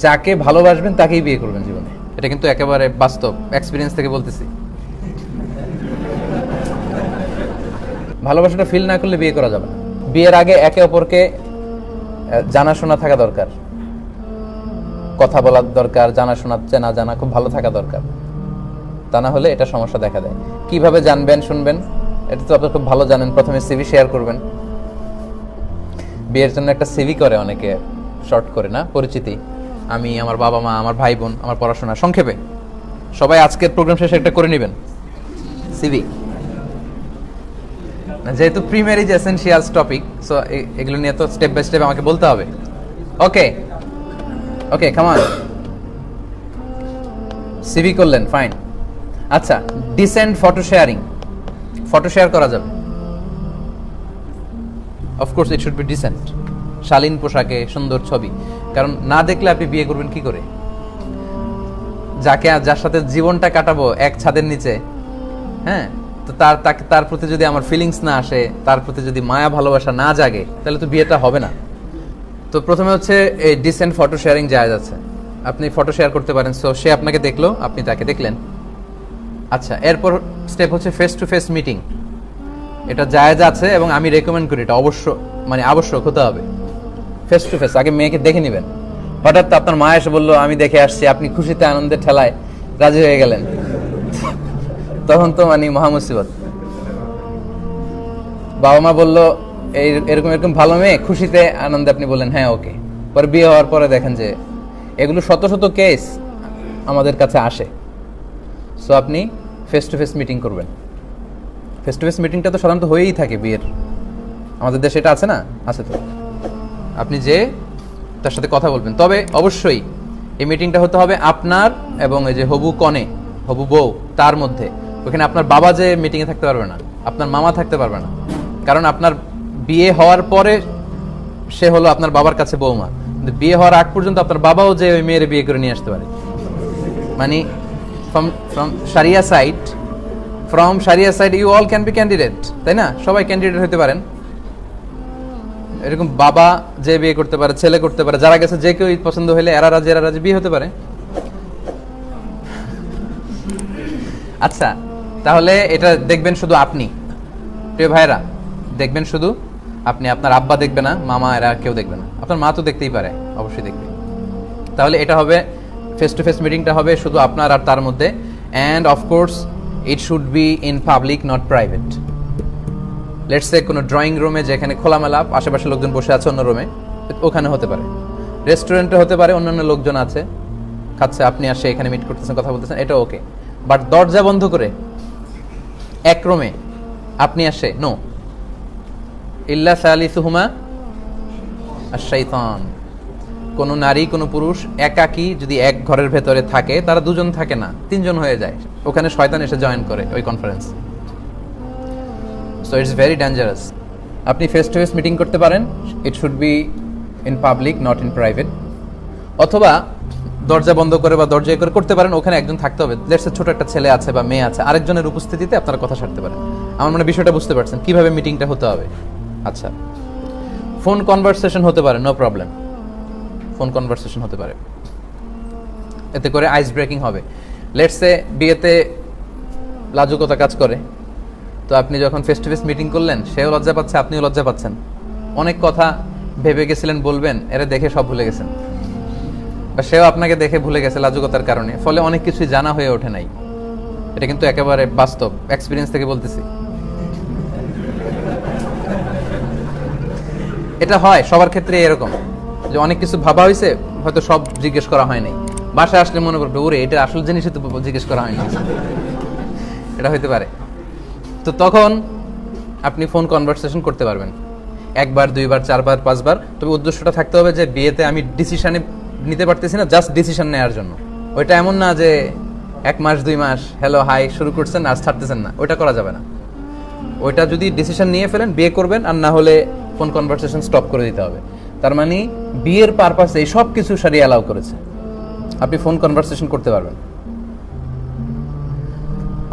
যাকে ভালোবাসবেন তাকেই বিয়ে করবেন জীবনে। এটা কিন্তু একেবারে বাস্তব এক্সপিরিয়েন্স থেকে বলতেছি। ভালোবাসাটা ফিল না করলে বিয়ে করা যাবে না। বিয়ের আগে একে অপরকে জানাশোনা থাকা দরকার, কথা বলার দরকার, জানাশোনা চেনা জানা খুব ভালো থাকা দরকার। তা না হলে এটা সমস্যা দেখা দেয়। কিভাবে জানবেন শুনবেন এটা তো আপনি খুব ভালো জানেন। প্রথমে সিভি শেয়ার করবেন। বিয়ের জন্য একটা সিভি করে অনেকে, শর্ট করে না, পরিচিতি, আমি, আমার বাবা মা, আমার ভাই বোন, আমার পড়াশোনা, সংক্ষেপে সবাই আজকের প্রোগ্রাম শেষে একটা করে নেবেন সিভি। যেহেতু pre marriage essentials topic, so এগুলো নিয়ে তো স্টেপ বাই স্টেপ আমাকে বলতে হবে। Okay okay, come on. CV করলেন, ফাইন। আচ্ছা, decent photo sharing, photo share করা যাবে। Of course it should be decent, শালীন পোশাকে, সুন্দর ছবি। কারণ না দেখলে আপনি বিয়ে করবেন কি করে? যার সাথে জীবনটা কাটাবো এক ছাদের নিচে, হ্যাঁ, তো তার প্রতি যদি আমার ফিলিংস না আসে, তার প্রতি যদি মায়া ভালোবাসা না জাগে, তাহলে তো বিয়েটা হবে না। তো প্রথমে হচ্ছে এই ডিসেন্ট ফটো শেয়ারিং জায়েজ আছে, আপনি ফটো শেয়ার করতে পারেন। সো সে আপনাকে দেখলো, আপনি তাকে দেখলেন। আচ্ছা, এরপর স্টেপ হচ্ছে ফেস টু ফেস মিটিং। এটা জায়েজ আছে এবং আমি রেকমেন্ড করি, এটা আবশ্যক হতে হবে। ফেস টু ফেস, আগে মেয়েকে দেখে নেবেন। হঠাৎ আপনার মা এসে বললো আমি দেখে আসছি, আপনি খুশিতে আনন্দের ঠেলায় রাজি হয়ে গেলেন, তখন তো মহা মুসিবত। বাবা মা বললো এরকম এরকম ভালো মেয়ে, খুশিতে আনন্দে আপনি বললেন হ্যাঁ ওকে। পরে বিয়ে হওয়ার পরে দেখেন যে এগুলো শত শত কেস আমাদের কাছে আসে। সো আপনি ফেস টু ফেস মিটিং করবেন। ফেস টু ফেস মিটিংটা তো সাধারণত হয়েই থাকে বিয়ের, আমাদের দেশে এটা আছে না? আছে তো। আপনি যে তার সাথে কথা বলবেন, তবে অবশ্যই এই মিটিংটা হতে হবে আপনার এবং এই যে হবু কনে, হবু বউ, তার মধ্যে। ওখানে আপনার বাবা যে মিটিংয়ে থাকতে পারবে না, আপনার মামা থাকতে পারবে না। কারণ আপনার বিয়ে হওয়ার পরে সে হলো আপনার বাবার কাছে বৌমা, কিন্তু বিয়ে হওয়ার আগ পর্যন্ত আপনার বাবাও যে ওই মেয়ের বিয়ে করে নিয়ে আসতে পারে। মানে ফ্রম শারিয়া side you all can be candidate, তাই না? সবাই ক্যান্ডিডেট হতে পারেন। এরকম বাবা যে বিয়ে করতে পারে, ছেলে করতে পারে, যারা গেছে যে কেউ পছন্দ হলে এরা রাজি বিয়ে হতে পারে। আচ্ছা, তাহলে এটা দেখবেন শুধু আপনি, প্রিয় ভাইরা, দেখবেন শুধু আপনি। আপনার আব্বা দেখবে না, মামা এরা কেউ দেখবে না। আপনার মা তো দেখতেই পারে, অবশ্যই দেখবে। তাহলে এটা হবে ফেস টু ফেস মিটিংটা হবে শুধু আপনার আর তার মধ্যে। And of course it should be in public, not private. Let's say কোনো ড্রয়িং রুমে, যেখানে খোলামেলা আশেপাশে লোকজন বসে আছে অন্য রুমে, ওখানে হতে পারে। রেস্টুরেন্টে হতে পারে, অন্যান্য লোকজন আছে খাচ্ছে, আপনি আসে এখানে মিট করতেছেন, কথা বলতেছেন, এটা ওকে। বাট দরজা বন্ধ করে এক রুমে আপনি আসে, নো। ইল্লা সালিসুহুমা আশ-শাইতান। কোন নারী কোন পুরুষ একাকী যদি এক ঘরের ভেতরে থাকে, তারা দুজন থাকে না, তিনজন হয়ে যায়। ওখানে শয়তান এসে জয়েন করে ওই conference. So it's very dangerous. আপনি ফেস টু ফেস মিটিং করতে পারেন, ইট should be in public, not in private. অথবা দরজা বন্ধ করে বা দরজা করে করতে পারেন, ওখানে একজন থাকতে হবে। লেটস ছোট একটা ছেলে আছে বা মেয়ে আছে, আরেকজনের উপস্থিতিতে আপনারা কথা সারতে পারেন। আমার মনে বিষয়টা বুঝতে পারছেন কিভাবে মিটিংটা হতে হবে। আচ্ছা, ফোন কনভারসেশন হতে পারে, নো প্রবলেম। ফোন কনভারসেশন হতে পারে, এতে করে আইস ব্রেকিং হবে। লেটস সে বিয়েতে লাজুকতা কাজ করে, তো আপনি যখন ফেস টু ফেস মিটিং করলেন, সেও লজ্জা পাচ্ছে, আপনিও লজ্জা পাচ্ছেন। অনেক কথা ভেবে গেছিলেন বলবেন, এরা দেখে সব ভুলে গেছেন, বা সেও আপনাকে দেখে ভুলে গেছে লাজুকতার কারণে। ফলে অনেক কিছুই জানা হয়ে ওঠে নাই। এটা কিন্তু একেবারে বাস্তব এক্সপিরিয়েন্স থেকে বলতেছি। এটা হয় সবার ক্ষেত্রে এরকম, যে অনেক কিছু ভাবা হয়েছে, হয়তো সব জিজ্ঞেস করা হয় নাই। বাসায় আসলে মনে করবে ওরে এটা আসল জিনিসই তো জিজ্ঞেস করা হয়নি, এটা হইতে পারে। তো তখন আপনি ফোন কনভারসেশন করতে পারবেন, একবার, দুইবার, চারবার, পাঁচবার। তবে উদ্দেশ্যটা থাকতে হবে যে বিয়েতে আমি ডিসিশনে নিতে পারতেছি না, জাস্ট ডিসিশন নেওয়ার জন্য। ওইটা এমন না যে 1 মাস 2 মাস হ্যালো হাই শুরু করছেন আর ছাড়তেছেন না, ওইটা করা যাবে না। ওইটা যদি ডিসিশন নিয়ে ফেলেন বিয়ে করবেন, আর না হলে ফোন কনভারসেশন স্টপ করে দিতে হবে। তার মানে বিয়ের পারপাসে এই সব কিছু সারিয়ে অ্যালাউ করেছে, আপনি ফোন কনভারসেশন করতে পারবেন।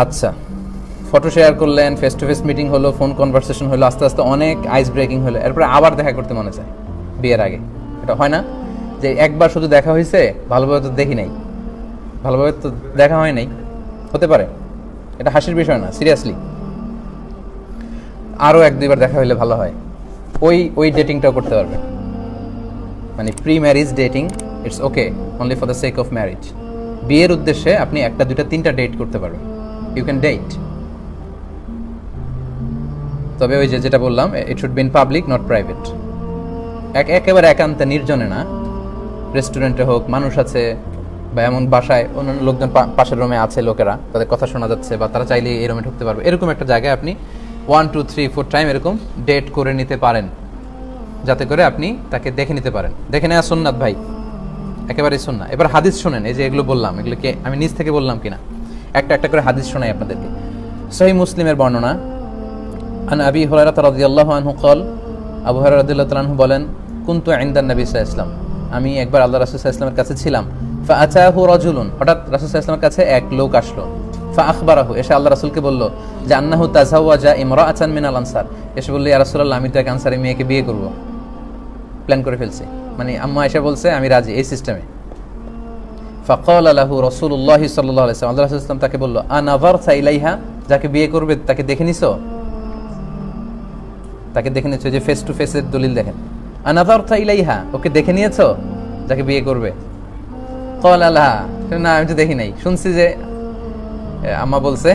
আচ্ছা, ফটো শেয়ার করলেন, ফেস টু ফেস মিটিং হলো, ফোন কনভারসেশন হলো, আস্তে আস্তে অনেক আইস ব্রেকিং হলো, এরপরে আবার দেখা করতে মনে চায় বিয়ের আগে। এটা হয় না? যে একবার শুধু দেখা হয়েছে, ভালোভাবে তো দেখি নাই, ভালোভাবে তো দেখা হয় নাই, হতে পারে। এটা হাসির বিষয় না, সিরিয়াসলি। আরও 1-2বার দেখা হইলে ভালো হয়, ওই ডেটিংটাও করতে পারবে। মানে pre marriage dating it's okay only for the sake of marriage. বিয়ের উদ্দেশ্যে আপনি 1টা 2টা 3টা ডেট করতে পারবেন, ইউ ক্যান ডেট। তবে ওই যেটা বললাম, ইট should be in public not private. একেবারে একান্তে নির্জনে না, রেস্টুরেন্টে হোক, মানুষ আছে, বা এমন বাসায় অন্যান্য লোকজন পাশের রুমে আছে, লোকেরা তাদের কথা শোনা যাচ্ছে, বা তারা চাইলে এই রুমে ঢুকতে পারবে, এরকম একটা জায়গায় আপনি 1 2 3 4 টাইম এরকম ডেট করে নিতে পারেন, যাতে করে আপনি তাকে দেখে নিতে পারেন। দেখে নেওয়া সুন্নাত ভাই, একেবারেই সুন্নাত। এবার হাদিস শোনেন, এই যে এগুলো বললাম, এগুলোকে আমি নিজ থেকে বললাম কিনা, একটা একটা করে হাদিস শোনাই আপনাদেরকে। সহিহ মুসলিমের বর্ণনা, আন আবি হুরায়রা রাদিয়াল্লাহু আনহু قال, আবু হুরায়রা রাদিয়াল্লাহু তাআলা আনহু বলেন, কুনতু ইনদা নবী সাল্লাল্লাহু আলাইহি ওয়াসাল্লাম, আমি একবার আল্লাহ রাসূল সাল্লাল্লাহু আলাইহি ওয়াসাল্লামের কাছে ছিলাম। ফাআতাহু রাজুলুন, হঠাৎ রাসূল সাল্লাল্লাহু আলাইহি ওয়াসাল্লামের কাছে এক লোক আসলো। ফাআখবারাহু, এসে আল্লাহ রাসূলকে বলল যে আন্নাহু তাযাওয়াজা ইমরাআতান মিনাল আনসার, এসে বলল, ইয়া রাসূলুল্লাহ, আমি তো এক আনসারী মেয়েকে বিয়ে করব, প্ল্যান করে ফেলছি। মানে আম্মা এসে বলছে আমি রাজি, এই সিস্টেমে। ফাকালা লাহু রাসূলুল্লাহ সাল্লাল্লাহু আলাইহি ওয়াসাল্লাম, আল্লাহ রাসূল সাল্লাল্লাহু আলাইহি ওয়াসাল্লাম তাকে বলল, আনাযারতা ইলাইহা, যাকে বিয়ে করবে তাকে দেখে নিছো, তাকে দেখে নিয়েছো, যে ফেস টু ফেসের দলিল দেখেন। আনাযারতা ইলাইহা, ওকে দেখে নিয়েছো যাকে বিয়ে করবে? ক্বালা লা, না আমি তো দেখি নাই, শুনছি যে আম্মা বলছে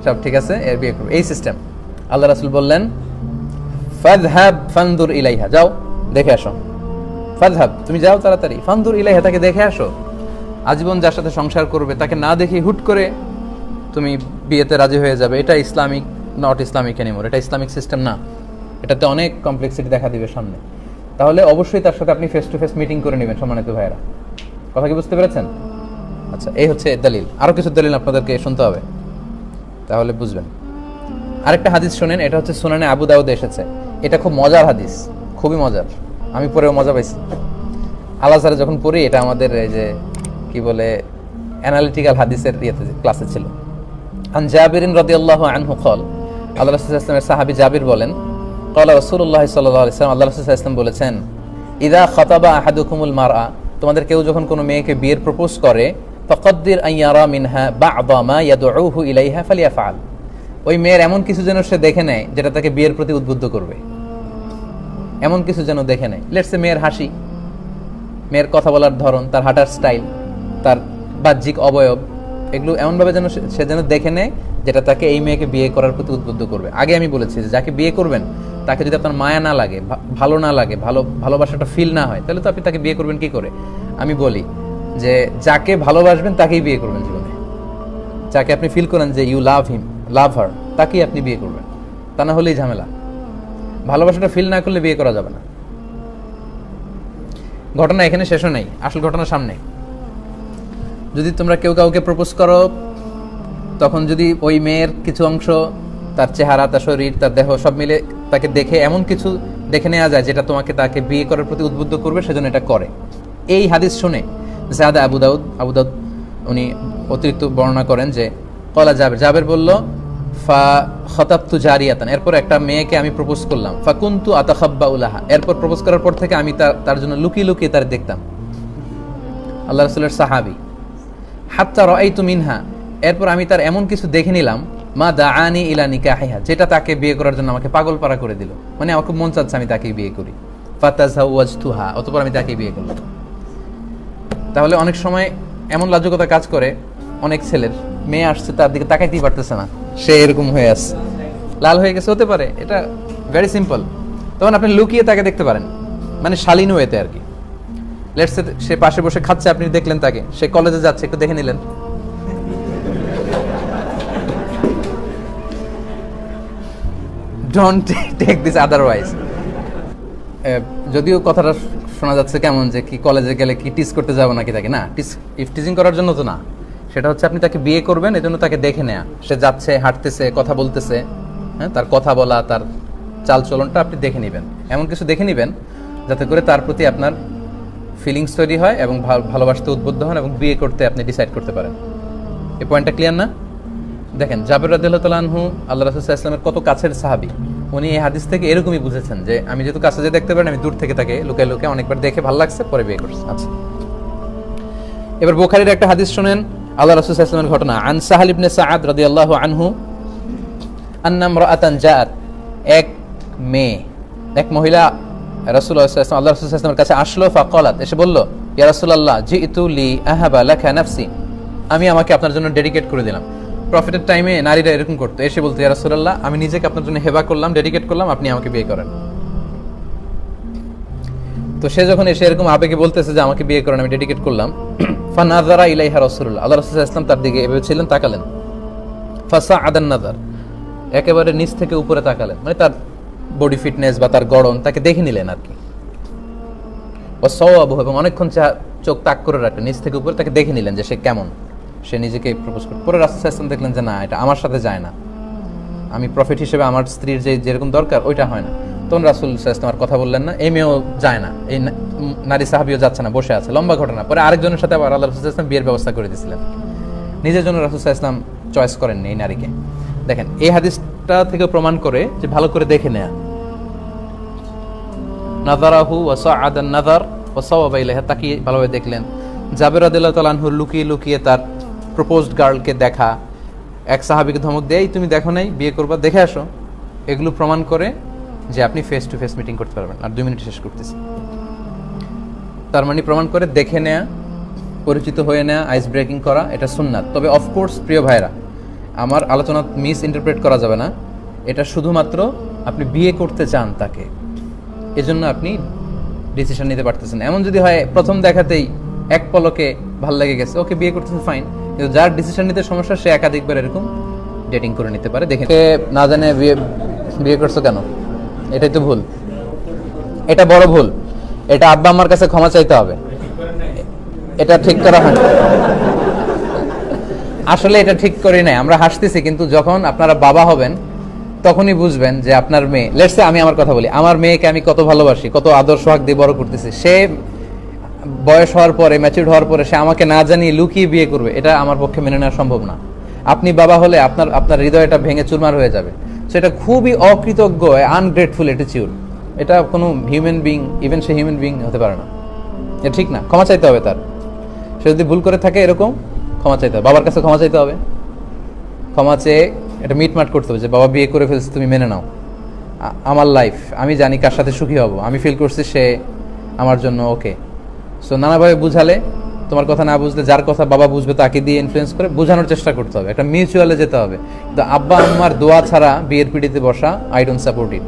সব ঠিক আছে, এর বিয়ে করবে, এই সিস্টেম। আল্লাহ রাসূল বললেন, ফাযহাব ফানদুর ইলাইহা, যাও দেখে আসো। ফাযহাব, তুমি যাও তাড়াতাড়ি, ফানদুর ইলাইহা, তাকে দেখে আসো। আজীবন যার সাথে সংসার করবে তাকে না দেখে হুট করে তুমি বিয়েতে রাজি হয়ে যাবে, এটা ইসলামিক নট ইসলামিক এনিমোর, এটা ইসলামিক সিস্টেম না, এটাতে অনেক কমপ্লেক্সিটি দেখা দিবে সামনে। তাহলে অবশ্যই তার সাথে আপনি ফেস টু ফেস মিটিং করে নেবেন, সম্মানিত ভাইয়েরা। কথা কি বুঝতে পেরেছেন? আচ্ছা, এই হচ্ছে দলিল। আরো কিছু দলিল আপনাদেরকে শুনতে হবে, তাহলে বুঝবেন। আরেকটা হাদিস শোনেন, এটা হচ্ছে সুনানে আবু দাউদে এসেছে। এটা খুব মজার হাদিস, খুবই মজার, আমি পড়েও মজা পাইছি। আল-আজহারে যখন পড়ি, এটা আমাদের এই যে কি বলে অ্যানালিটিক্যাল হাদিসের ক্লাসে ছিল। আন জাবিরিন রাদিয়াল্লাহু আনহু قال, আল্লাহ রাসূল সাল্লাল্লাহু আলাইহি ওয়াসাল্লামের সাহাবী জাবির বলেন, قال রাসূলুল্লাহ সাল্লাল্লাহু আলাইহি ওয়াসাল্লাম, আল্লাহ রাসূল সাল্লাল্লাহু আলাইহি ওয়াসাল্লাম বলেছেন, ইযা খাতাবা আহাদুকুমুল মারআ, তোমাদের কেউ যখন কোনো মেয়েকে বিয়ের প্রপোজ করে, ফাকাদ্দির আন ইয়ারা মিনহা বা'দা মা ইয়াদউহু ইলাইহা ফালিয়াফআল, ওই মেয়ের এমন কিছু যেন সে দেখে নেয় যেটা তাকে বিয়ের প্রতি উদ্বুদ্ধ করবে, এমন কিছু যেন দেখে নেয়। লেটস সে মেয়ের হাসি, মেয়ের কথা বলার ধরন, তার হাঁটার স্টাইল, তার বাহ্যিক অবয়ব, এগুলো এমনভাবে যেন সে যেন দেখে নেয় যেটা তাকে এই মেয়েকে বিয়ে করার প্রতি উদ্বুদ্ধ করবে। আগে আমি বলেছি যে যাকে বিয়ে করবেন তাকে যদি আপনার মায়া না লাগে, ভালো না লাগে, ভালোবাসাটা ফিল না হয়, তাহলে তো আপনি তাকে বিয়ে করবেন কি করে? আমি বলি যে যাকে ভালোবাসবেন তাকেই বিয়ে করবেন জীবনে। যাকে আপনি ফিল করেন যে ইউ লাভ হিম, লাভ হার, তাকেই আপনি বিয়ে করবেন, তা না হলেই ঝামেলা। ভালোবাসাটা ফিল না করলে বিয়ে করা যাবে না। ঘটনা এখানে শেষও নেই, আসল ঘটনা সামনে। যদি তোমরা কেউ কাউকে প্রপোজ করো, তখন যদি ওই মেয়ের কিছু অংশ, তার চেহারা, তার শরীর, তার দেহ সব মিলে তাকে দেখে এমন কিছু দেখে নেওয়া যায় যেটা তোমাকে তাকে বিয়ে করার প্রতি উদ্বুদ্ধ করবে, সেজন্য এটা করে। এই হাদিস শুনে জাদা আবু দাউদ উনি অতিরিক্ত বর্ণনা করেন যে কলা জাবের বলল, ফা খতাবতু জারিয়াতান, এরপর একটা মেয়েকে আমি প্রপোজ করলাম, ফাকুনতু আতাখাব্বাউ লাহা, এরপর প্রপোজ করার পর থেকে আমি তার জন্য লুকিয়ে লুকিয়ে তার দেখতাম। আল্লাহ রাসূলের সাহাবী। হাত্তা রাআইতু মিনহা, এরপর আমি তার এমন কিছু দেখে নিলাম, মা দাআনি ইলা নিকাহিহা, যেটা তাকে বিয়ে করার জন্য আমাকে পাগল পারা করে দিল। মানে আমার খুব মন চাচ্ছে আমি তাকে বিয়ে করি। ফাতাযাওয়াজতুহা, অতঃপর আমি তাকে বিয়ে করলাম। তাহলে অনেক সময় এমন লাজুকতা কাজ করে অনেক ছেলের, মেয়ে আসছে তার দিকে তাকাইতেই পারতেছে না, সে এরকম হয়ে আসছে, লাল হয়ে গেছে, হতে পারে, এটা ভেরি সিম্পল। তখন আপনি লুকিয়ে তাকে দেখতে পারেন, মানে শালীন ওয়েতে আর কি। লেটস সে সে পাশে বসে খাচ্ছে, আপনি দেখলেন তাকে, সে কলেজে যাচ্ছে, একটু দেখে নিলেন। Don't take this otherwise. যদিও কথাটা শোনা যাচ্ছে কেমন যে কি কলেজে গেলে কি টিজ করতে যাবো নাকি তাকে, না, টিজিং করার জন্য তো না, সেটা হচ্ছে আপনি তাকে বিয়ে করবেন, এজন্য তাকে দেখে নেয়া, সে যাচ্ছে, হাঁটতেছে, কথা বলতেছে, হ্যাঁ, তার কথা বলা, তার চাল চলনটা আপনি দেখে নেবেন, এমন কিছু দেখে নেবেন যাতে করে তার প্রতি আপনার ফিলিংস তৈরি হয় এবং ভালোবাসতে উদ্বুদ্ধ হন এবং বিয়ে করতে আপনি ডিসাইড করতে পারেন। এই পয়েন্টটা ক্লিয়ার না? দেখেন জাবের রাদিয়াল্লাহু তাআলা আনহু আল্লাহ রাসূল সাল্লাল্লাহু আলাইহি ওয়াসাল্লামের কত কাছের সাহাবী। উনি এই হাদিস থেকে এরকমই বুঝেছেন যে আমি যেহেতু কাছে যেয়ে দেখতে পারি, আমি দূর থেকে তাকে লুকায় লুকায় অনেকবার দেখে ভালো লাগছে, পরে বিয়ে করছে। আচ্ছা, এবার বুখারীর একটা হাদিস শুনেন, আল্লাহ রাসূল সাল্লাল্লাহু আলাইহি ওয়াসাল্লামের ঘটনা। আন সাহাল ইবনে সাআদ রাদিয়াল্লাহু আনহু আন্না ইমরাআতান জাআত, এক মেয়ে, এক মহিলা রাসূলুল্লাহ সাল্লাল্লাহু আলাইহি ওয়াসাল্লাম আল্লাহ রাসূল সাল্লাল্লাহু আলাইহি ওয়াসাল্লামের কাছে আসলো। ফাকালাত, এসে বলল, ইয়া রাসূলুল্লাহ জিইতু লি আহাবা লাকা নাফসি, আমি আমাকে আপনার জন্য ডেডিকেট করে দিলাম। প্রফিটের টাইমে নারীরা এরকম করতো, এসে বলতো, ইয়া রাসূলুল্লাহ আমি নিজেকে আপনার জন্য হেবা করলাম, ডেডিকেট করলাম, আপনি আমাকে বিয়ে করেন। তো সে যখন এসে এরকম আবেগে বলতেছে যে আমাকে বিয়ে করেন, আমি ডেডিকেট করলাম, ফানাযারা ইলাইহা রাসূলুল্লাহ, আল্লাহ রাসূল সাল্লাল্লাহু আলাইহি ওয়াসাল্লাম তার দিকে এভাবে ছিলেন, তাকালেন। ফাসাআদান নাযার, একেবারে নিচ থেকে উপরে তাকালেন, মানে তার বডি ফিটনেস বা তার গড়ন তাকে দেখে নিলেন আর কি। ওয়াসাওয়াবু, এবং অনেকক্ষণ চোখ তাক করে রাখলেন নিচ থেকে উপরে, তাকে দেখে নিলেন যে সে কেমন, সে নিজেকে প্রপোজ করতে। পরে রাসূল সাল্লাল্লাহু আলাইহি ওয়াসাল্লাম দেখলেন যে না, এটা আমার সাথে যায় না, আমি প্রফিট হিসেবে আমার স্ত্রীর যেরকম দরকার ওইটা হয় না। তখন রাসূল সাল্লাল্লাহু আলাইহি ওয়াসাল্লাম আর কথা বললেন না, এই মেয়েও যায় না, এই নারী সাহাবীও যাচ্ছে না, বসে আছে। লম্বা ঘটনা। পরে আরেকজনের সাথে আবার আল্লাহ রাসূল সাল্লাল্লাহু আলাইহি ওয়াসাল্লাম বিয়ের ব্যবস্থা করে দিয়েছিলেন। নিজের জন্য রাসূল সাল্লাল্লাহু আলাইহি ওয়াসাল্লাম চয়েস করেননি এই নারীকে। দেখেন, এই হাদিসটা থেকে প্রমাণ করে যে ভালো করে দেখে নেয়া। নাযারাহু ওয়া সাআদান নাযার ওয়া সাওয়াবা ইলাইহা, তাকিয়ে ভালোভাবে দেখলেন। জাবের রাদিয়াল্লাহু তাআলা আনহু লুকিয়ে লুকিয়ে তার প্রপোজড গার্লকে দেখা, এক সাহাবীকে ধমক দেয়, তুমি দেখো নাই, বিয়ে করবা, দেখে আসো, এগুলো প্রমাণ করে যে আপনি ফেস টু ফেস মিটিং করতে পারবেন। আর 2 মিনিট শেষ করতেছি। তার মানে প্রমাণ করে দেখে নেয়া, পরিচিত হয়ে নেয়া, আইস ব্রেকিং করা, এটা সুন্নাত। তবে অফকোর্স প্রিয় ভাইরা, আমার আলোচনা মিস ইন্টারপ্রেট করা যাবে না। এটা শুধুমাত্র আপনি বিয়ে করতে চান তাকে, এজন্য আপনি ডিসিশন নিতে পারতেছেন। এমন যদি হয় প্রথম দেখাতেই এক পলকে ভাল লেগে গেছে, ওকে বিয়ে করতেছেন, ফাইন। কিন্তু যার ডিসিশন নিতে সমস্যা, সে একাধিকবার এরকম ডেটিং করে নিতে পারে। দেখে না জানে বিয়ে করছো কেন, এটাই তো ভুল, এটা বড় ভুল। এটা আব্বা আমার কাছে ক্ষমা চাইতে হবে, এটা ঠিক করা হয় না। আসলে এটা ঠিক করি নাই, আমরা হাসতেছি, কিন্তু যখন আপনারা বাবা হবেন তখনই বুঝবেন যে আপনার মেয়ে, লেটস সে আমি আমার কথা বলি, আমার মেয়েকে আমি কত ভালোবাসি, কত আদর সোহাগ দিয়ে বড় করতেছি। সে বয়স হওয়ার পরে, ম্যাচিউরড হওয়ার পরে সে আমাকে না জানিয়ে লুকিয়ে বিয়ে করবে, এটা আমার পক্ষে মেনে নেওয়া সম্ভব না। আপনি বাবা হলে আপনার হৃদয়টা ভেঙে চুরমার হয়ে যাবে। সেটা খুবই অকৃতজ্ঞ, আনগ্রেটফুল অ্যাটিটিউড। এটা কোনো হিউম্যান বিং, ইভেন সে হিউম্যান বিং হতে পারে না। এটা ঠিক না, ক্ষমা চাইতে হবে তার। সে যদি ভুল করে থাকে এরকম, ক্ষমা চাইতে হবে, বাবার কাছে ক্ষমা চাইতে হবে। ক্ষমা চেয়ে এটা মিটমাট করতে হবে যে বাবা বিয়ে করে ফেলছে, তুমি মেনে নাও, আমার লাইফ, আমি জানি কার সাথে সুখী হব, আমি ফিল করছি সে আমার জন্য ওকে। সো নানাভাবে বুঝালে, তোমার কথা না বুঝলে যার কথা বাবা বুঝবে তাকে দিয়ে ইনফ্লুয়েন্স করে বোঝানোর চেষ্টা করতে হবে। একটা মিউচুয়ালে যেতে হবে। কিন্তু আব্বা আম্মার দোয়া ছাড়া বিয়ের পিড়িতে বসা, আই ডোন্ট সাপোর্ট ইট।